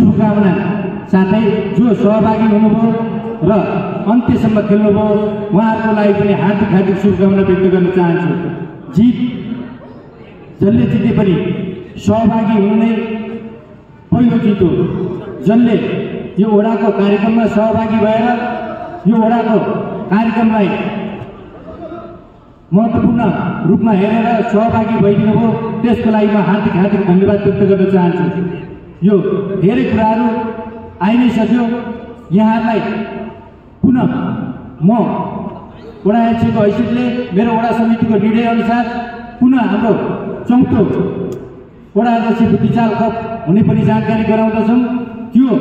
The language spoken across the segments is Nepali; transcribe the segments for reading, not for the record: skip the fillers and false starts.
शुभकामना साथै जो सहभागी हुनुभयो र अन्त्यसम्म खेल्नुभयो उहाँहरूको लागि पनि हार्दिक शुभकामना व्यक्त गर्न चाहन्छु। जित जसले जिते पनि सहभागी हुनु नै पहिलो जित हो। जसले यो वडाको कार्यक्रममा सहभागी भएर यो वडाको कार्यक्रमलाई महत्त्वपूर्ण रूपमा हेरेर सहभागी भइदिनु भयो, त्यसको लागि म हार्दिक धन्यवाद व्यक्त गर्न चाहन्छु। यो धेरै कुराहरू आइ नै सक्यो। यहाँहरूलाई पुनः म वडा अध्यक्षको हैसियतले मेरो वडा समितिको निर्णय अनुसार पुनः हाम्रो चौथो वडा अध्यक्ष बुद्धिचाल कप हुने पनि जानकारी गराउँदछौँ। त्यो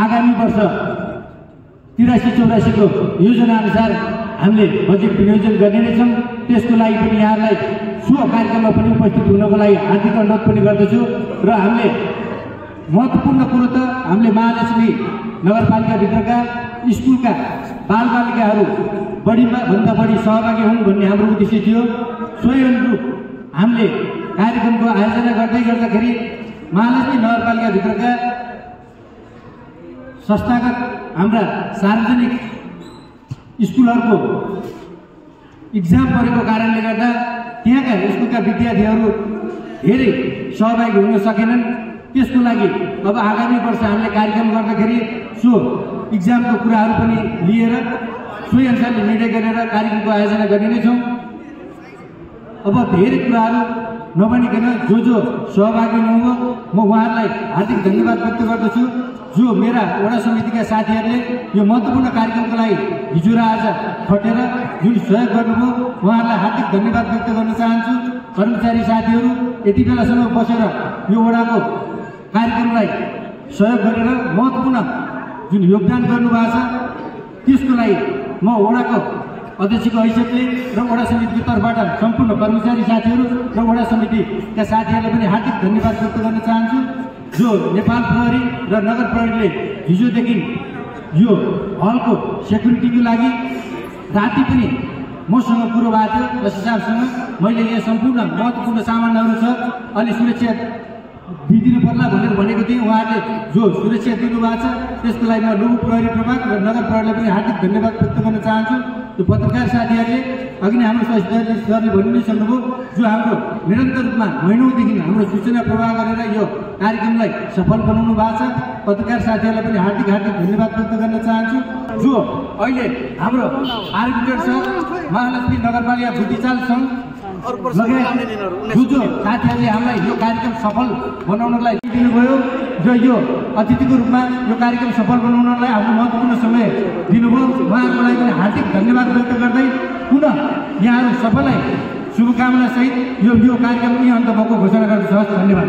आगामी वर्ष 83-84 को योजना अनुसार हामीले बजेट विनियोजन गर्ने नै छौँ। त्यसको लागि पनि यहाँलाई सो कार्यक्रममा पनि उपस्थित हुनको लागि हार्दिक अनुरोध पनि गर्दछु। र हामीले महत्त्वपूर्ण कुरो त हामीले महालक्ष्मी नगरपालिकाभित्रका स्कुलका बालबालिकाहरू भन्दा बढी सहभागी हुन् भन्ने हाम्रो उद्देश्य थियो। सोही अनुरूप हामीले कार्यक्रमको आयोजना गर्दाखेरि महालक्ष्मी नगरपालिकाभित्रका संस्थागत हाम्रा सार्वजनिक स्कुलहरूको इक्जाम परेको कारणले गर्दा त्यहाँका स्कुलका विद्यार्थीहरू धेरै सहभागी हुन सकेनन्। त्यसको लागि अब आगामी वर्ष हामीले कार्यक्रम गर्दाखेरि सो इक्जामको कुराहरू पनि लिएर सोही अनुसारले निर्णय गरेर कार्यक्रमको आयोजना गर्ने नै छौँ। अब धेरै कुराहरू नभनिकन जो सहभागी हुनुभयो म उहाँहरूलाई हार्दिक धन्यवाद व्यक्त गर्दछु। जो मेरा वडा समितिका साथीहरूले यो महत्त्वपूर्ण कार्यक्रमको लागि हिजो र आज खटेर जुन सहयोग गर्नुभयो उहाँहरूलाई हार्दिक धन्यवाद व्यक्त गर्न चाहन्छु। कर्मचारी साथीहरू यति बेलासम्म बसेर यो वडाको कार्यक्रमलाई सहयोग गरेर महत्त्वपूर्ण जुन योगदान गर्नुभएको छ त्यसको लागि म वडाको अध्यक्षको हैसियतले र वडा समितिको तर्फबाट सम्पूर्ण कर्मचारी साथीहरू र वडा समितिका साथीहरूलाई पनि हार्दिक धन्यवाद व्यक्त गर्न चाहन्छु। जो नेपाल प्रहरी र नगर प्रहरीले हिजोदेखि यो हलको सेक्युरिटीको लागि राति पनि मसँग कुरो भएको थियो। एसपी साहबसँग मैले यहाँ सम्पूर्ण महत्त्वपूर्ण सामानहरू छ अनि सुरक्षा दिइदिनु पर्ला भनेर भनेको थिएँ। उहाँहरूले जो सुरक्षा दिनुभएको छ त्यसको लागि म लघु प्रहरी प्रभाग र नगर प्रहरीलाई पनि हार्दिक धन्यवाद व्यक्त गर्न चाहन्छु। त्यो पत्रकार साथीहरूले अघि नै हाम्रो सरले भनि नै सक्नुभयो, जो हाम्रो निरन्तर रूपमा महिनौदेखि हाम्रो सूचना प्रवाह गरेर यो कार्यक्रमलाई सफल बनाउनु भएको छ। पत्रकार साथीहरूलाई पनि हार्दिक धन्यवाद व्यक्त गर्न चाहन्छु। जो अहिले हाम्रो आर्बिटर छ महालक्ष्मी नगरपालिका बुद्धिचाल सङ्घ लगायत जो साथीहरूले हामीलाई यो कार्यक्रम सफल बनाउनलाई दिनुभयो, जो यो अतिथिको रूपमा यो कार्यक्रम सफल बनाउनलाई आफ्नो महत्त्वपूर्ण समय दिनुभयो, उहाँहरूको लागि पनि हार्दिक धन्यवाद व्यक्त गर्दै पुनः यहाँहरू सबैलाई शुभकामना सहित यो कार्यक्रम यही अन्त भएको घोषणा गर्दछु। धन्यवाद।